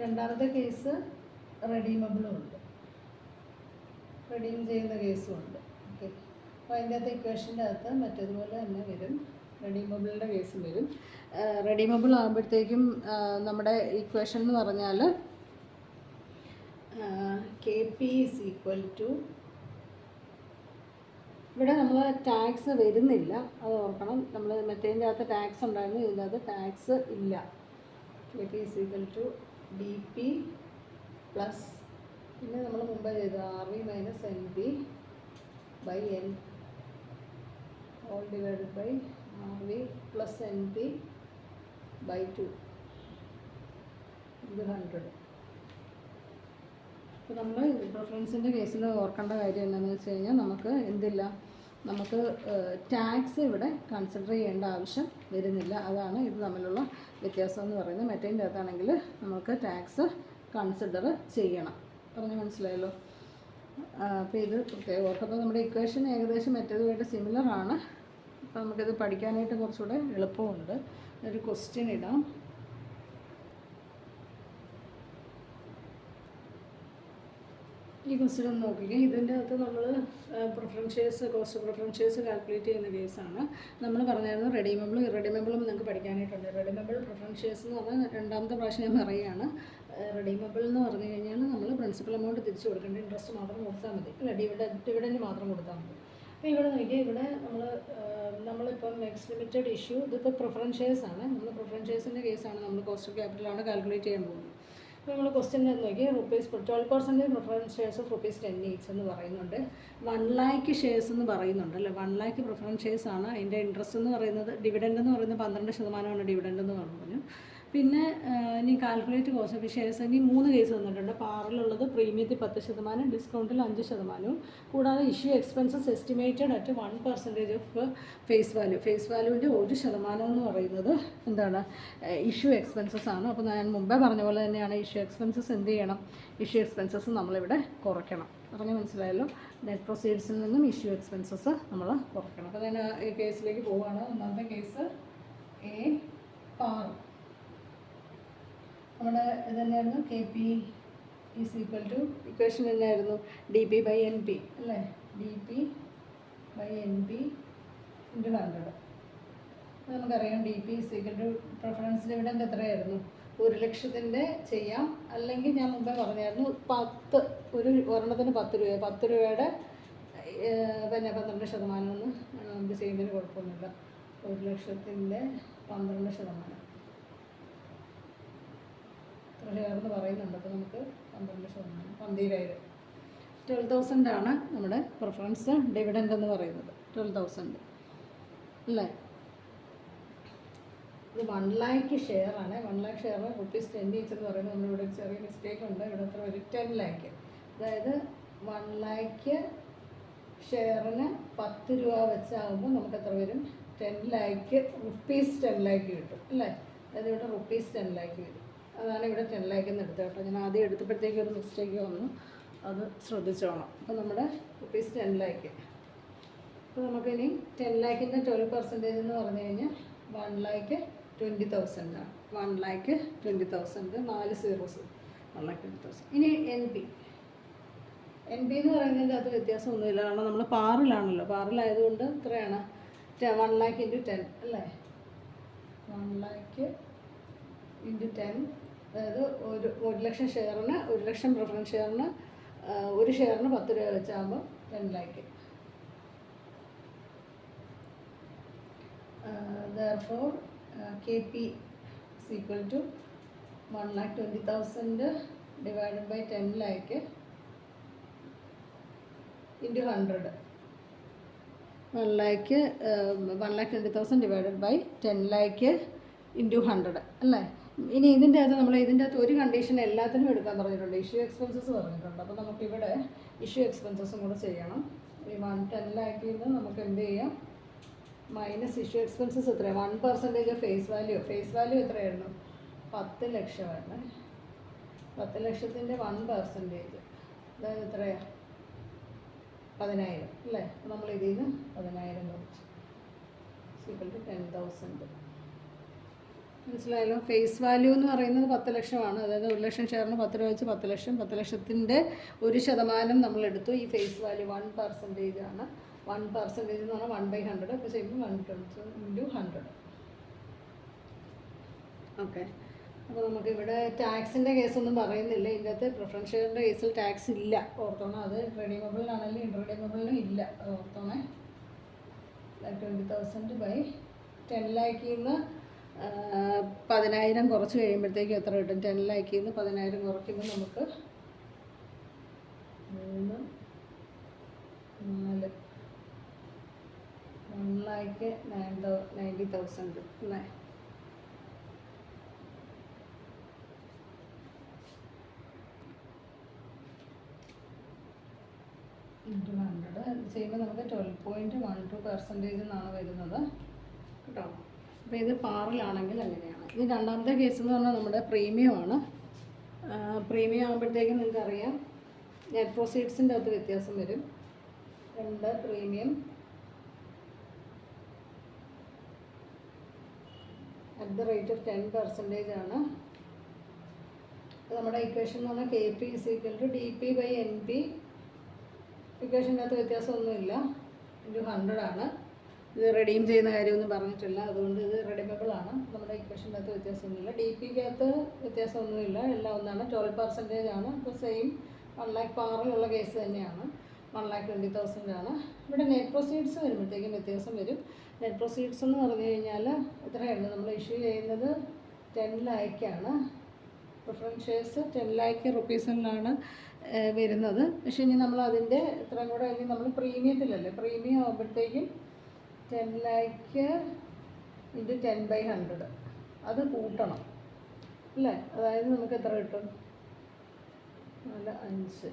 S1: രണ്ടാമത്തെ കേസ് റെഡീമബിളും ഉണ്ട്, റെഡീം ചെയ്യുന്ന കേസും ഉണ്ട്. ഓക്കെ, അപ്പോൾ അതിൻ്റെ അകത്ത് ഇക്വേഷൻ്റെ അകത്ത് മറ്റേതുപോലെ തന്നെ വരും, റെഡീമബിളിൻ്റെ കേസും വരും. റെഡീമബിൾ ആകുമ്പോഴത്തേക്കും നമ്മുടെ ഇക്വേഷൻ എന്ന് പറഞ്ഞാൽ KP is equal to, ഇവിടെ നമ്മൾ ടാക്സ് വരുന്നില്ല, അത് ഓർക്കണം. നമ്മൾ മറ്റേതിൻ്റെ അകത്ത് ടാക്സ് ഉണ്ടായിരുന്നു, ഇതിൻ്റെ അകത്ത് ടാക്സ് ഇല്ല. KP is equal to DP plus പിന്നെ നമ്മൾ മുമ്പ് ചെയ്ത് RV minus NP by N all divided by RV plus NP by 2 ഇത് 100. അപ്പോൾ നമ്മൾ പ്രിഫറൻസിൻ്റെ കേസിൽ ഓർക്കേണ്ട കാര്യം എന്താണെന്ന് വെച്ച് കഴിഞ്ഞാൽ നമുക്ക് ടാക്സ് ഇവിടെ കൺസിഡർ ചെയ്യേണ്ട ആവശ്യം വരുന്നില്ല. അതാണ് ഇത് തമ്മിലുള്ള വ്യത്യാസം എന്ന് പറയുന്നത്. മറ്റേതിൻ്റെ അകത്താണെങ്കിൽ നമുക്ക് ടാക്സ് കൺസിഡർ ചെയ്യണം. പറഞ്ഞ് മനസ്സിലായല്ലോ. അപ്പോൾ ഇത് പ്രത്യേകം ഓർക്കുക. അപ്പോൾ നമ്മുടെ ഇക്വേഷൻ ഏകദേശം മറ്റേതുമായിട്ട് സിമിലർ ആണ്. അപ്പോൾ നമുക്കിത് പഠിക്കാനായിട്ട് കുറച്ചുകൂടെ എളുപ്പമുണ്ട്. ഒരു ക്വസ്റ്റ്യൻ ഇടാം. ഈ ക്വസ്റ്റ്യൻ ഒന്ന് നോക്കിക്കുക. ഇതിൻ്റെ അകത്ത് നമ്മൾ കോസ്റ്റ് പ്രിഫറൻസ് ഷെയർസ് കാൽക്കുലേറ്റ് ചെയ്യുന്ന കേസാണ്. നമ്മൾ പറഞ്ഞായിരുന്നു റെഡീമബിളും ഇറഡീമബിളും നിങ്ങൾക്ക് പഠിക്കാനായിട്ടുണ്ട്. റെഡീമബിൾ പ്രിഫറൻസ് ഷെയർസ് എന്ന് പറഞ്ഞാൽ രണ്ടാമത്തെ പ്രാവശ്യം ഞാൻ പറയുകയാണ്. റെഡീമബിൾ എന്ന് പറഞ്ഞു കഴിഞ്ഞാൽ നമ്മൾ പ്രിൻസിപ്പൽ എമൗണ്ട് തിരിച്ചു കൊടുക്കേണ്ട, ഇൻട്രസ്റ്റ് മാത്രം കൊടുത്താൽ മതി. അല്ല, ഡിവിഡൻറ്റ് മാത്രം കൊടുത്താൽ മതി. അപ്പോൾ ഇവിടെ നോക്കിയാൽ ഇവിടെ നമ്മളിപ്പം എക്സ് ലിമിറ്റഡ് ഇഷ്യൂ, ഇതിപ്പോൾ പ്രിഫറൻസ് ഷെയർസ് ആണ്. നമ്മൾ പ്രിഫറൻസ് ഷെയർസിൻ്റെ കേസാണ്. നമ്മൾ കോസ്റ്റ് ഓഫ് ക്യാപിറ്റലാണ് കാൽക്കുലേറ്റ് ചെയ്യാൻ പോകുന്നത്. അപ്പോൾ നമ്മൾ ക്വസ്റ്റ്യൻ നോക്കി ₹12% പ്രിഫറൻസ് ഷെയർസ് ഓഫ് ₹10 ഈച്ച് എന്ന് പറയുന്നുണ്ട്. 1 lakh ഷെയർസ് എന്ന് പറയുന്നുണ്ട് അല്ലേ. 1 lakh പ്രിഫറൻസ് ഷെയർസ് ആണ്. അതിൻ്റെ ഇൻട്രസ്റ്റ് എന്ന് പറയുന്നത്, ഡിവിഡൻഡ് എന്ന് പറയുന്നത് 12% ഡിവിഡൻഡ് എന്ന് പറഞ്ഞു. പിന്നെ ഇനി കാൽക്കുലേറ്റ് കോസ്റ്റ് ഓഫ് ഷെയർസ് ഇനി 3 കേസ് തന്നിട്ടുണ്ട്. പാറിലുള്ളത് പ്രീമിയത്തിൽ 10%, ഡിസ്കൗണ്ടിൽ 5%, കൂടാതെ issue expenses estimated at 1% of face value. Face വാല്യൂവിൻ്റെ 1% എന്ന് പറയുന്നത് എന്താണ്, ഇഷ്യൂ എക്സ്പെൻസസ് ആണ്. അപ്പോൾ ഞാൻ മുമ്പേ പറഞ്ഞ പോലെ തന്നെയാണ് ഇഷ്യൂ എക്സ്പെൻസസ് എന്ത് ചെയ്യണം, ഇഷ്യൂ എക്സ്പെൻസസ് നമ്മളിവിടെ കുറയ്ക്കണം. പറഞ്ഞ് മനസ്സിലായല്ലോ. നെറ്റ് പ്രൊസീഡ്സിൽ നിന്നും ഇഷ്യൂ എക്സ്പെൻസസ് നമ്മൾ കുറയ്ക്കണം. അപ്പോൾ ഞാൻ ഈ കേസിലേക്ക് പോവുകയാണ്. ഒന്നാമത്തെ കേസ് എ പാർ. നമ്മുടെ ഇത് തന്നെയായിരുന്നു KP is equal to equation തന്നെയായിരുന്നു DP/NP അല്ലേ. DP/NP × 100. നമുക്കറിയാം DP is equal to preference dividend എത്രയായിരുന്നു, 1 ലക്ഷത്തിൻ്റെ ചെയ്യാം. അല്ലെങ്കിൽ ഞാൻ മുമ്പേ പറഞ്ഞായിരുന്നു ഒരെണ്ണത്തിന് 10 രൂപ, 10 രൂപയുടെ പിന്നെ 12% നമുക്ക് ചെയ്യുന്നതിന് കുഴപ്പമൊന്നുമില്ല. 1 ലക്ഷത്തിൻ്റെ 12% എന്ന് പറയുന്നുണ്ട്. അപ്പോൾ നമുക്ക് 12%, 12,000, 12,000 ആണ് നമ്മുടെ പ്രിഫറൻസ് ഡിവിഡൻഡ് എന്ന് പറയുന്നത്. 12,000 അല്ലേ. ഇത് 1 lakh ഷെയർ ആണ്. 1 lakh ഷെയർ ₹10 ഈച്ച് എന്ന് പറയുന്നത് നമ്മളിവിടെ ഒരു ചെറിയ മിസ്റ്റേക്ക് ഉണ്ട്. ഇവിടെ എത്ര ഒരു 10 lakh, അതായത് 1 lakh ഷെയറിന് 10 രൂപ വെച്ചാകുമ്പോൾ നമുക്ക് എത്ര വരും, 10 lakh ₹10 lakh കിട്ടും അല്ലേ. അതായത് ഇവിടെ ₹10 lakh വരും. അതാണ് ഇവിടെ 10 lakh എന്ന് എടുത്തത് കേട്ടോ. ഞാൻ ആദ്യം എടുത്തപ്പോഴത്തേക്ക് ഒരു മിസ്റ്റേക്ക് വന്നു, അത് ശ്രദ്ധിച്ചോണം. അപ്പോൾ നമ്മുടെ ₹10 lakh. അപ്പോൾ നമുക്കിനി 10 lakhൻ്റെ 12% എന്ന് പറഞ്ഞു കഴിഞ്ഞാൽ 1,20,000 ആണ്. 1,20,000, 4 zeros, 1,20,000. ഇനി NP എന്ന് പറയുന്നതിൻ്റെ അത് വ്യത്യാസമൊന്നുമില്ല. കാരണം നമ്മൾ പാറിലാണല്ലോ. പാറിലായതുകൊണ്ട് എത്രയാണ്, 1 lakh × 10 അല്ലേ. 1 lakh × 10, അതായത് 1 ലക്ഷം ഷെയറിന്, 1 ലക്ഷം പ്രിഫറൻസ് ഷെയറിന്, ഒരു ഷെയറിന് 10 രൂപ വെച്ചാകുമ്പോൾ 10 lakh. Therefore KP is equal to 1,20,000 divided by 10 lakh into 100. 1,20,000 divided by 10 lakh into 100 അല്ലേ. ഇനി ഇതിൻ്റെ അകത്ത് ഒരു കണ്ടീഷൻ എല്ലാത്തിനും എടുക്കാൻ പറഞ്ഞിട്ടുണ്ട്. ഇഷ്യൂ എക്സ്പെൻസസ് പറഞ്ഞിട്ടുണ്ട്. അപ്പോൾ നമുക്കിവിടെ ഇഷ്യൂ എക്സ്പെൻസസും കൂടെ ചെയ്യണം. ഈ 10 lakh നിന്ന് നമുക്ക് എന്ത് ചെയ്യാം, മൈനസ് ഇഷ്യൂ എക്സ്പെൻസസ് എത്രയാണ്, 1% of face value. Face value എത്രയായിരുന്നു, 10 ലക്ഷമാണ്. 10 ലക്ഷത്തിൻ്റെ 1%, അതായത് എത്രയാണ്, 10,000 അല്ലേ. അപ്പോൾ നമ്മൾ ഇതിൽ നിന്ന് 10,000 കുറച്ച് =10,000. മനസ്സിലായല്ലോ. ഫേസ് വാല്യൂ എന്ന് പറയുന്നത് 10 ലക്ഷമാണ്. അതായത് 1 ലക്ഷം ഷെയറിന് 10 രൂപ വെച്ച് 10 ലക്ഷം. 10 ലക്ഷത്തിൻ്റെ 1% നമ്മളെടുത്തു. ഈ ഫേസ് വാല്യൂ 1% ആണ്. 1% എന്ന് പറഞ്ഞാൽ 1/100. അപ്പോൾ ചെയ്യുമ്പോൾ 120 × 100. ഓക്കെ. അപ്പോൾ നമുക്കിവിടെ ടാക്സിൻ്റെ കേസൊന്നും പറയുന്നില്ല. ഇതിൻ്റെ അകത്ത് പ്രിഫറൻസ് ഷെയറിൻ്റെ കേസിൽ ടാക്സ് ഇല്ല, ഓർത്തോണം. അത് റെഡീമബിളിനാണെങ്കിലും ഇൻറെഡീമബിളിനും ഇല്ല, അത് ഓർത്തോണേ. 20,000 by 10 lakh നിന്ന് 10,000 കുറച്ച് കഴിയുമ്പോഴത്തേക്കും എത്ര കിട്ടും, 10 lakh നിന്ന് 10,000 കുറയ്ക്കുമ്പോൾ നമുക്ക് 3, 4, 1 1,90,000 അല്ലേ? ഇൻറ്റു 100 ചെയ്യുമ്പോൾ നമുക്ക് 12.12% എന്നാണ് വരുന്നത് കേട്ടോ. അപ്പോൾ ഇത് പാറിലാണെങ്കിൽ അങ്ങനെയാണ്. ഇനി രണ്ടാമത്തെ കേസ് എന്ന് പറഞ്ഞാൽ നമ്മുടെ പ്രീമിയമാണ്. പ്രീമിയം ആകുമ്പോഴത്തേക്കും നിങ്ങൾക്കറിയാം നെറ്റ് പ്രൊസീഡ്സിൻ്റെ അകത്ത് വ്യത്യാസം വരും. 2 premium at the rate of 10% ആണ്. നമ്മുടെ ഇക്വേഷൻ എന്ന് പറഞ്ഞാൽ KP = DP/NP. ഇക്വേഷൻ്റെ അകത്ത് വ്യത്യാസമൊന്നുമില്ല. ഇൻറ്റു 100 ആണ്. ഇത് റെഡീം ചെയ്യുന്ന കാര്യമൊന്നും പറഞ്ഞിട്ടില്ല, അതുകൊണ്ട് ഇത് റെഡിമബിൾ ആണ്. നമ്മുടെ ഇക്വേഷൻ്റെ അകത്ത് വ്യത്യാസമൊന്നുമില്ല. DPക്കകത്ത് വ്യത്യാസമൊന്നുമില്ല, എല്ലാം ഒന്നാണ്. 12% ആണ്. അപ്പോൾ സെയിം 1 lakh പാറിലുള്ള കേസ് തന്നെയാണ്. 1,20,000 ആണ്. ഇവിടെ നെറ്റ് പ്രൊസീഡ്സ് വരുമ്പോഴത്തേക്കും വ്യത്യാസം വരും. നെറ്റ് പ്രൊസീഡ്സ് എന്ന് പറഞ്ഞു കഴിഞ്ഞാൽ എത്രയാണ് നമ്മൾ ഇഷ്യൂ ചെയ്യുന്നത്? 10 lakh ആണ്. പ്രിഫറൻസ് ഷെയർസ് 10 lakh റുപ്പീസിലാണ് വരുന്നത്. പക്ഷേ ഇനി നമ്മൾ അതിൻ്റെ ഇത്രയും കൂടെ ഇനി നമ്മൾ പ്രീമിയത്തിലല്ലേ, പ്രീമിയം ആകുമ്പോഴത്തേക്കും 10 lakh ഇൻറ്റു 10/100 അത് കൂട്ടണം അല്ലേ? അതായത് നമുക്ക് എത്ര കിട്ടും? 4,5.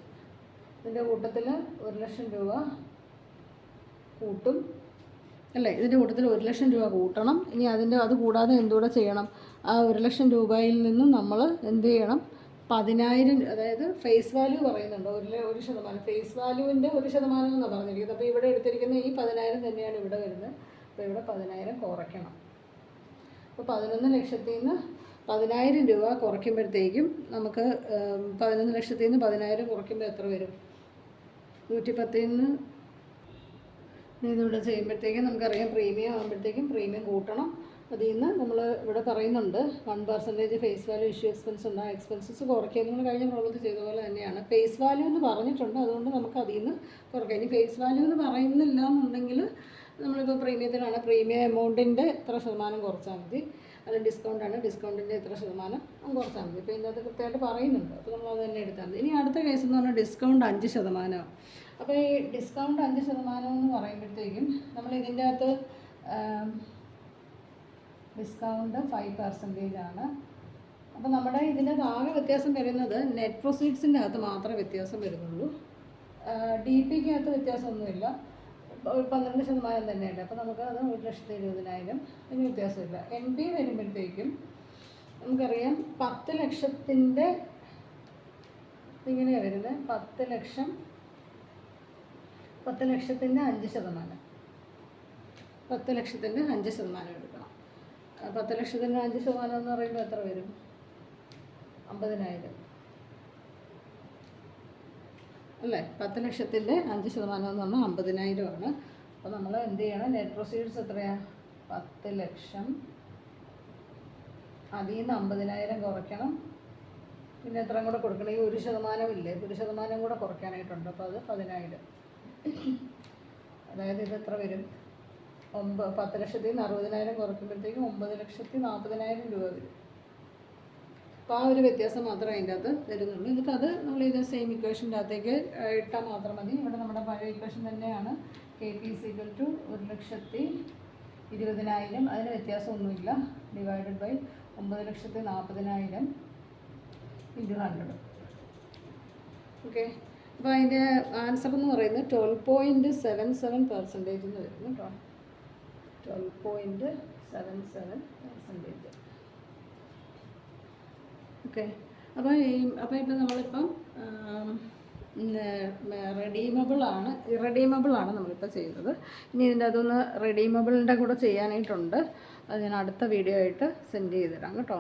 S1: ഇതിൻ്റെ കൂട്ടത്തിൽ 1,00,000 രൂപ കൂട്ടും അല്ലേ? ഇതിൻ്റെ കൂട്ടത്തിൽ 1,00,000 രൂപ കൂട്ടണം. ഇനി അത് കൂടാതെ എന്തുകൂടെ ചെയ്യണം? ആ 1,00,000 രൂപയിൽ നിന്നും നമ്മൾ എന്ത് ചെയ്യണം? 10,000, അതായത് ഫേസ് വാല്യൂ പറയുന്നുണ്ട് 1%. ഫേസ് വാല്യൂവിൻ്റെ 1% എന്നാണ് പറഞ്ഞിരിക്കുന്നത്. അപ്പോൾ ഇവിടെ എടുത്തിരിക്കുന്ന ഈ 10,000 തന്നെയാണ് ഇവിടെ വരുന്നത്. അപ്പോൾ ഇവിടെ 10,000 കുറയ്ക്കണം. അപ്പോൾ 11 ലക്ഷത്തിൽ നിന്ന് 10,000 രൂപ കുറയ്ക്കുമ്പോഴത്തേക്കും നമുക്ക് 11 ലക്ഷത്തിൽ നിന്ന് 10,000 കുറയ്ക്കുമ്പോൾ എത്ര വരും? 110 നിന്ന് ഇതിവിടെ ചെയ്യുമ്പോഴത്തേക്കും നമുക്കറിയാം പ്രീമിയം ആകുമ്പോഴത്തേക്കും പ്രീമിയം കൂട്ടണം. അതിൽ നിന്ന് നമ്മൾ ഇവിടെ പറയുന്നുണ്ട് 1% ഫേസ് വാല്യൂ ഇഷ്യൂ എക്സ്പെൻസ് ഉണ്ട്. ആ എക്സ്പെൻസസ് കുറയ്ക്കുക. നിങ്ങൾ കഴിഞ്ഞ പ്രോബ്ലത്തിൽ ചെയ്ത പോലെ തന്നെയാണ്. ഫേസ് വാല്യൂ എന്ന് പറഞ്ഞിട്ടുണ്ട്, അതുകൊണ്ട് നമുക്ക് അതിൽ നിന്ന് കുറയ്ക്കാം. ഇനി ഫേസ് വാല്യൂ എന്ന് പറയുന്നില്ല എന്നുണ്ടെങ്കിൽ നമ്മളിപ്പോൾ പ്രീമിയത്തിലാണ്, പ്രീമിയം എമൗണ്ടിൻ്റെ ഇത്ര ശതമാനം കുറച്ചാൽ മതി. അത് ഡിസ്കൗണ്ടാണ്, ഡിസ്കൗണ്ടിൻ്റെ ഇത്ര ശതമാനം കുറച്ചാൽ മതി. ഇപ്പോൾ ഇതിനകത്ത് കൃത്യമായിട്ട് പറയുന്നുണ്ട്. അപ്പോൾ നമ്മൾ അത് തന്നെ എടുത്താൽ മതി. ഇനി അടുത്ത കേസ് എന്ന് പറഞ്ഞാൽ ഡിസ്കൗണ്ട് 5%. അപ്പോൾ ഈ ഡിസ്കൗണ്ട് 5% എന്ന് പറയുമ്പോഴത്തേക്കും നമ്മൾ ഇതിൻ്റെ അകത്ത് ഡിസ്കൗണ്ട് 5% ആണ്. അപ്പോൾ നമ്മുടെ ഇതിൻ്റെ ആകെ വ്യത്യാസം വരുന്നത് നെറ്റ് പ്രൊസീഡ്സിൻ്റെ അകത്ത് മാത്രമേ വ്യത്യാസം വരുന്നുള്ളൂ. DPക്കകത്ത് വ്യത്യാസമൊന്നുമില്ല, 12% തന്നെയല്ലേ. അപ്പോൾ നമുക്ക് അത് 1,20,000 അതിന് വ്യത്യാസമില്ല. NP വരുമ്പോഴത്തേക്കും നമുക്കറിയാം 10 ലക്ഷത്തിൻ്റെ ഇങ്ങനെയാണ് വരുന്നത്. 10 ലക്ഷത്തിൻ്റെ 5%. 10 ലക്ഷത്തിൻ്റെ 5% എടുക്കണം. 10 ലക്ഷത്തിൻ്റെ 5% എന്ന് പറയുമ്പോൾ എത്ര വരും? 50,000 അല്ലേ? 10 ലക്ഷത്തിൻ്റെ 5% എന്ന് പറഞ്ഞാൽ 50,000 ആണ്. അപ്പോൾ നമ്മൾ എന്ത് ചെയ്യണം? നെറ്റ് പ്രൊസീഡ്സ് എത്രയാണ്? 10 ലക്ഷം. അതിൽ നിന്ന് 50,000 കുറയ്ക്കണം. പിന്നെ എത്രയും കൂടെ കൊടുക്കണം? ഈ 1% ഇല്ലേ, 1% കൂടെ കുറയ്ക്കാനായിട്ടുണ്ട്. അപ്പോൾ അത് 10,000. അതായത് ഇത് എത്ര വരും? 10 ലക്ഷത്തിൽ നിന്ന് 60,000 കുറയ്ക്കുമ്പോഴത്തേക്കും 9,40,000 രൂപ വരും. അപ്പോൾ ആ ഒരു വ്യത്യാസം മാത്രമേ അതിൻ്റെ അകത്ത് വരുന്നുള്ളൂ. എന്നിട്ട് അത് നമ്മൾ ഇത് സെയിം ഇക്വേഷൻ്റെ അകത്തേക്ക് ഇട്ടാൽ മാത്രം മതി. ഇവിടെ നമ്മുടെ പഴയ ഇക്വേഷൻ തന്നെയാണ്. KP = 1,20,000. അതിന് വ്യത്യാസമൊന്നുമില്ല. Divided by 9,40,000 into 100. ഓക്കെ. അപ്പോൾ അതിൻ്റെ ആൻസർ എന്ന് പറയുന്നത് 12.77% എന്ന് വരുന്നു കേട്ടോ. 12.77%. ഓക്കെ. അപ്പോൾ ഇപ്പം നമ്മളിപ്പം ഇറഡീമബിൾ ആണ് നമ്മളിപ്പോൾ ചെയ്തത്. ഇനി ഇതിൻ്റെ അതൊന്ന് റെഡീമബിളിൻ്റെ കൂടെ ചെയ്യാനായിട്ടുണ്ട്. അത് ഞാൻ അടുത്ത വീഡിയോ ആയിട്ട് സെൻഡ് ചെയ്ത് തരാം കേട്ടോ.